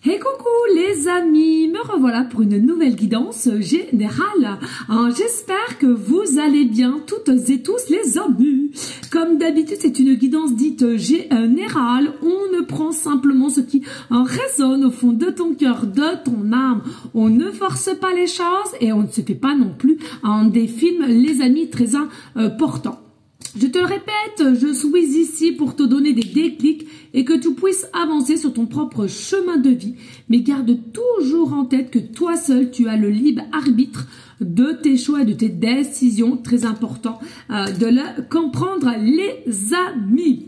Hey coucou les amis, me revoilà pour une nouvelle guidance générale. J'espère que vous allez bien toutes et tous les amis. Comme d'habitude, c'est une guidance dite générale. On ne prend simplement ce qui résonne au fond de ton cœur, de ton âme. On ne force pas les choses et on ne se fait pas non plus des films, les amis, très importants. Je te le répète, je suis ici pour te donner des déclics et que tu puisses avancer sur ton propre chemin de vie. Mais garde toujours en tête que toi seul, tu as le libre arbitre de tes choix et de tes décisions. Très important de le comprendre, les amis.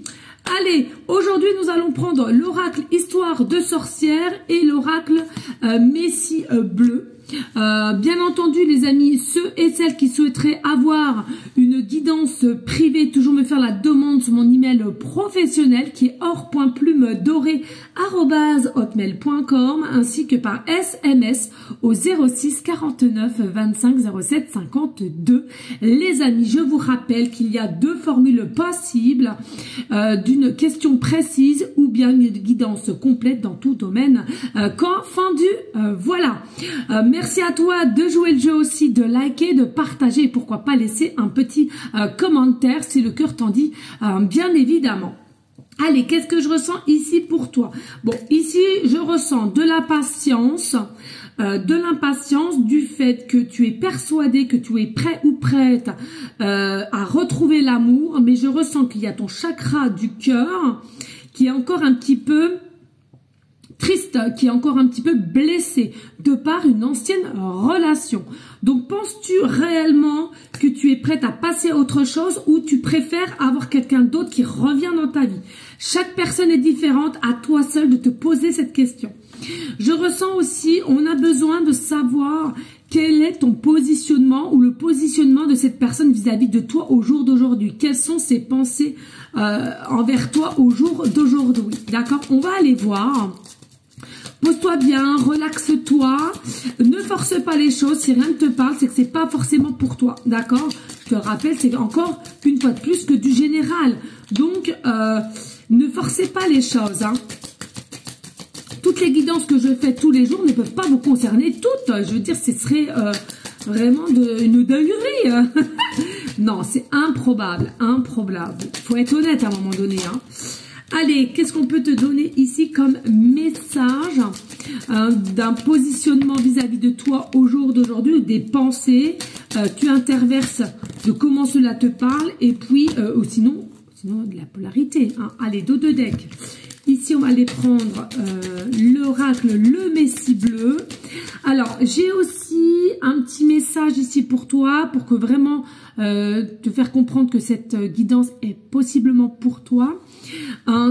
Allez, aujourd'hui nous allons prendre l'oracle Histoire de sorcière et l'oracle Messie bleu. Bien entendu les amis, ceux et celles qui souhaiteraient avoir une guidance privée, toujours me faire la demande sur mon email professionnel qui est or.plumedoré@hotmail.com ainsi que par SMS au 06 49 25 07 52. Les amis, je vous rappelle qu'il y a deux formules possibles d'une question précise ou bien une guidance complète dans tout domaine confondu. Voilà. Merci à toi de jouer le jeu aussi, de liker, de partager et pourquoi pas laisser un petit commentaire si le cœur t'en dit, bien évidemment. Allez, qu'est-ce que je ressens ici pour toi? Bon, ici, je ressens de la patience, du fait que tu es persuadé, que tu es prêt ou prête à retrouver l'amour, mais je ressens qu'il y a ton chakra du cœur qui est encore un petit peu triste, qui est encore un petit peu blessé de par une ancienne relation. Donc, penses-tu réellement que tu es prête à passer à autre chose ou tu préfères avoir quelqu'un d'autre qui revient dans ta vie? Chaque personne est différente, à toi seul de te poser cette question. Je ressens aussi, on a besoin de savoir quel est ton positionnement ou le positionnement de cette personne vis-à-vis de toi au jour d'aujourd'hui. Quelles sont ses pensées envers toi au jour d'aujourd'hui? D'accord? On va aller voir. Pose-toi bien, relaxe-toi, ne force pas les choses. Si rien ne te parle, c'est que c'est pas forcément pour toi, d'accord? Je te rappelle, c'est encore une fois de plus que du général. Donc, ne forcez pas les choses. Hein. Toutes les guidances que je fais tous les jours ne peuvent pas vous concerner toutes. Je veux dire, ce serait vraiment une dinguerie. Non, c'est improbable, improbable. Il faut être honnête à un moment donné. Hein. Allez, qu'est-ce qu'on peut te donner ici comme message d'un positionnement vis-à-vis de toi au jour d'aujourd'hui, des pensées, tu interverses de comment cela te parle et puis ou sinon de la polarité. Hein. Allez, dos de deck. Ici, on va aller prendre l'oracle, le Messie bleu. Alors, j'ai aussi un petit message ici pour toi, pour que vraiment te faire comprendre que cette guidance est possiblement pour toi.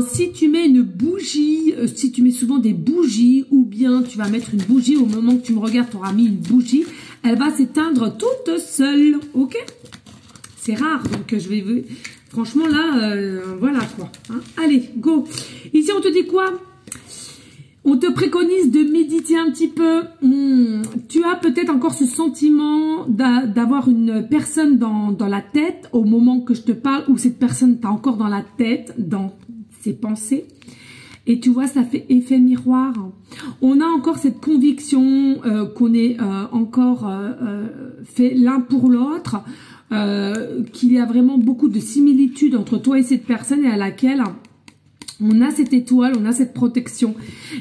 Si tu mets une bougie, si tu mets souvent des bougies, ou bien tu vas mettre une bougie, au moment que tu me regardes, tu auras mis une bougie, elle va s'éteindre toute seule, ok? C'est rare, donc je vais... Franchement, là, voilà quoi. Hein. Allez, go. Ici, on te dit quoi? On te préconise de méditer un petit peu. Tu as peut-être encore ce sentiment d'avoir une personne dans la tête au moment que je te parle, ou cette personne t'a encore dans la tête, dans ses pensées. Et tu vois, ça fait effet miroir. On a encore cette conviction qu'on est encore fait l'un pour l'autre. Qu'il y a vraiment beaucoup de similitudes entre toi et cette personne et à laquelle on a cette étoile, on a cette protection.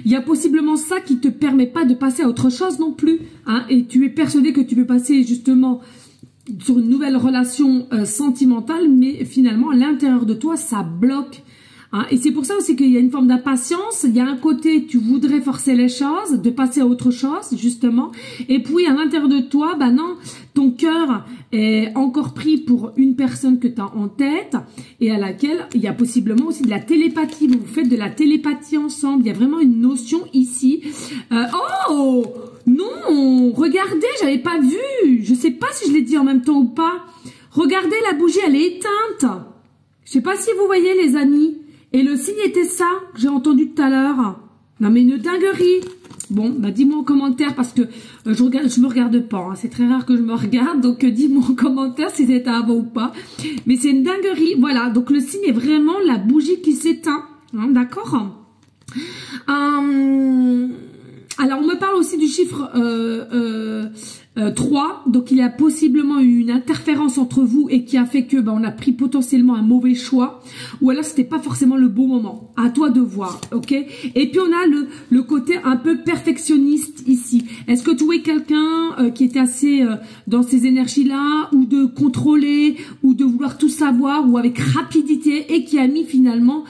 Il y a possiblement ça qui te permet pas de passer à autre chose non plus. Hein, et tu es persuadé que tu veux passer justement sur une nouvelle relation sentimentale, mais finalement à l'intérieur de toi, ça bloque. Hein, et c'est pour ça aussi qu'il y a une forme d'impatience. Il y a un côté, tu voudrais forcer les choses, de passer à autre chose, justement. Et puis, à l'intérieur de toi, bah non, ton cœur est encore pris pour une personne que tu as en tête et à laquelle il y a possiblement aussi de la télépathie. Vous faites de la télépathie ensemble. Il y a vraiment une notion ici. Oh non, regardez, j'avais pas vu. Je sais pas si je l'ai dit en même temps ou pas. Regardez, la bougie, elle est éteinte. Je sais pas si vous voyez, les amis. Et le signe était ça, que j'ai entendu tout à l'heure. Non mais une dinguerie. Bon, bah dis-moi en commentaire parce que je me regarde pas. Hein. C'est très rare que je me regarde, donc dis-moi en commentaire si c'était avant ou pas. Mais c'est une dinguerie. Voilà, donc le signe est vraiment la bougie qui s'éteint. Hein, d'accord? aussi du chiffre 3, donc il y a possiblement eu une interférence entre vous et qui a fait que on a pris potentiellement un mauvais choix, ou alors c'était pas forcément le bon moment. À toi de voir, ok? Et puis on a le côté un peu perfectionniste ici. Est-ce que tu es quelqu'un qui était assez dans ces énergies-là, ou de contrôler, ou de vouloir tout savoir, ou avec rapidité, et qui a mis finalement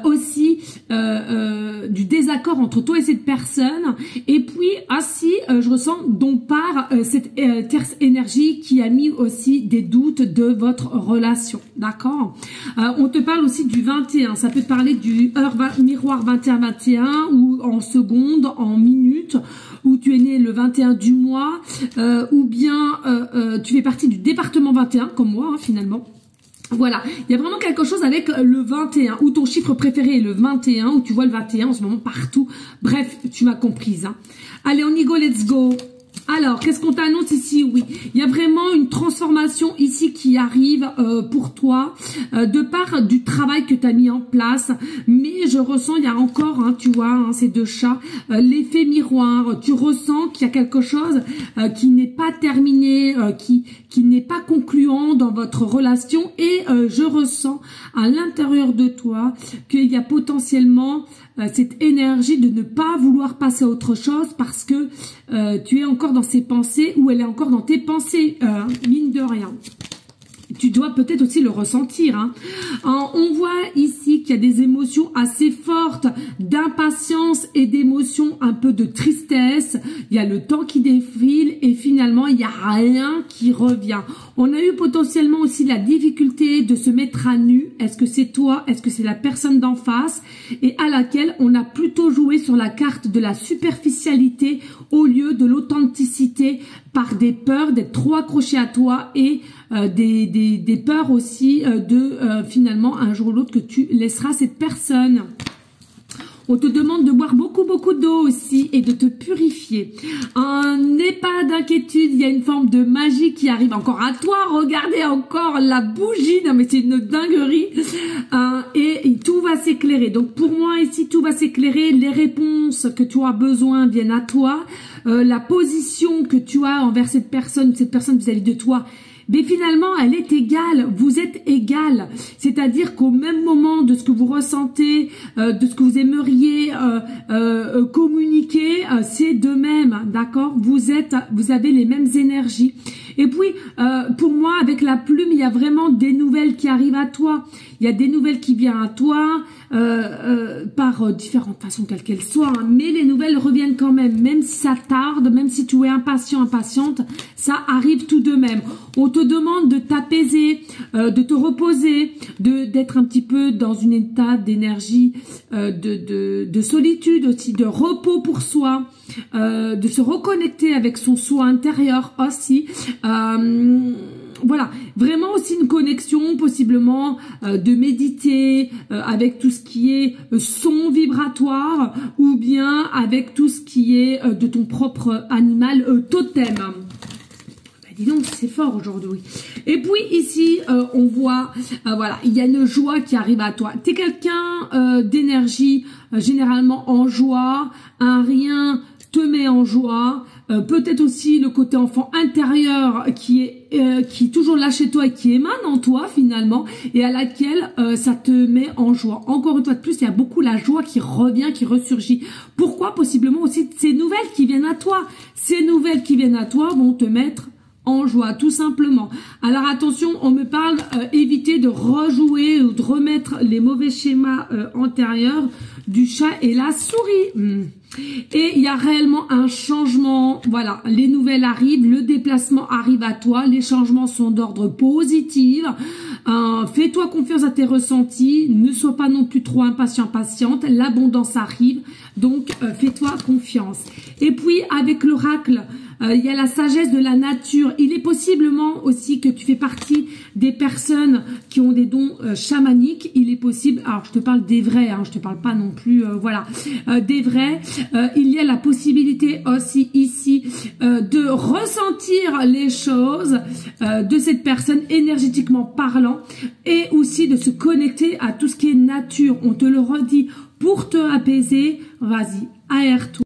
aussi du désaccord entre toi et cette personne. Et puis ainsi, je ressens donc par cette tierce énergie qui a mis aussi des doutes de votre relation, d'accord? On te parle aussi du 21, ça peut te parler du heure miroir 21-21, ou en secondes, en minutes, où tu es né le 21 du mois, ou bien tu fais partie du département 21, comme moi finalement. Voilà, il y a vraiment quelque chose avec le 21, où ton chiffre préféré est le 21, où tu vois le 21 en ce moment partout. Bref, tu m'as comprise. Hein. Allez, on y go, let's go. Alors, qu'est-ce qu'on t'annonce ici? Oui, il y a vraiment une transformation ici qui arrive pour toi, de part du travail que tu as mis en place. Mais je ressens, il y a encore, hein, tu vois, hein, ces deux chats, l'effet miroir. Tu ressens qu'il y a quelque chose qui n'est pas terminé, qui n'est pas concluant dans votre relation. Et je ressens à l'intérieur de toi qu'il y a potentiellement cette énergie de ne pas vouloir passer à autre chose parce que tu es encore dans ses pensées, ou elle est encore dans tes pensées, mine de rien. Tu dois peut-être aussi le ressentir. Hein. On voit ici qu'il y a des émotions assez fortes, d'impatience et d'émotions un peu de tristesse. Il y a le temps qui défile et finalement, il n'y a rien qui revient. On a eu potentiellement aussi la difficulté de se mettre à nu. Est-ce que c'est toi? Est-ce que c'est la personne d'en face? Et à laquelle on a plutôt joué sur la carte de la superficialité au lieu de l'authenticité, par des peurs d'être trop accroché à toi et des peurs aussi de finalement un jour ou l'autre que tu laisseras cette personne. On te demande de boire beaucoup d'eau aussi et de te purifier. N'aie pas d'inquiétude, il y a une forme de magie qui arrive encore à toi. Regardez encore la bougie, non mais c'est une dinguerie. Et tout va s'éclairer. Donc pour moi ici, tout va s'éclairer. Les réponses que tu as besoin viennent à toi. La position que tu as envers cette personne vis-à-vis de toi, mais finalement, elle est égale. Vous êtes égal. C'est-à-dire qu'au même moment de ce que vous ressentez, de ce que vous aimeriez communiquer, c'est de même, d'accord? Vous avez les mêmes énergies. Et puis, pour moi, avec la plume, il y a vraiment des nouvelles qui arrivent à toi. Il y a des nouvelles qui viennent à toi par différentes façons, quelles qu'elles soient. Hein. Mais les nouvelles reviennent quand même si ça tarde, même si tu es impatient, impatiente, ça arrive tout de même. On te demande de t'apaiser, de te reposer, d'être un petit peu dans un état d'énergie, de solitude aussi, de repos pour soi, de se reconnecter avec son soi intérieur aussi. Voilà, vraiment aussi une connexion possiblement de méditer avec tout ce qui est son vibratoire, ou bien avec tout ce qui est de ton propre animal totem. Dis donc, c'est fort aujourd'hui. Et puis ici, on voit, voilà, il y a une joie qui arrive à toi. Tu es quelqu'un d'énergie, généralement en joie, un rien te met en joie. Peut-être aussi le côté enfant intérieur qui est toujours là chez toi et qui émane en toi finalement, et à laquelle ça te met en joie. Encore une fois de plus, il y a beaucoup la joie qui revient, qui ressurgit. Pourquoi? Possiblement aussi ces nouvelles qui viennent à toi. Ces nouvelles qui viennent à toi vont te mettre en joie, tout simplement. Alors attention, on me parle éviter de rejouer ou de remettre les mauvais schémas antérieurs du chat et la souris. Et il y a réellement un changement. Voilà, les nouvelles arrivent, le déplacement arrive à toi, les changements sont d'ordre positif. Fais-toi confiance à tes ressentis, ne sois pas non plus trop impatient, patiente. L'abondance arrive, donc fais-toi confiance. Et puis avec l'oracle, il y a la sagesse de la nature. Il est possiblement aussi que tu fais partie des personnes qui ont des dons chamaniques. Il est possible, alors je te parle des vrais, hein, je te parle pas non plus, voilà, des vrais. Il y a la possibilité aussi ici de ressentir les choses de cette personne énergétiquement parlant, et aussi de se connecter à tout ce qui est nature. On te le redit, pour te apaiser, vas-y, aère-toi.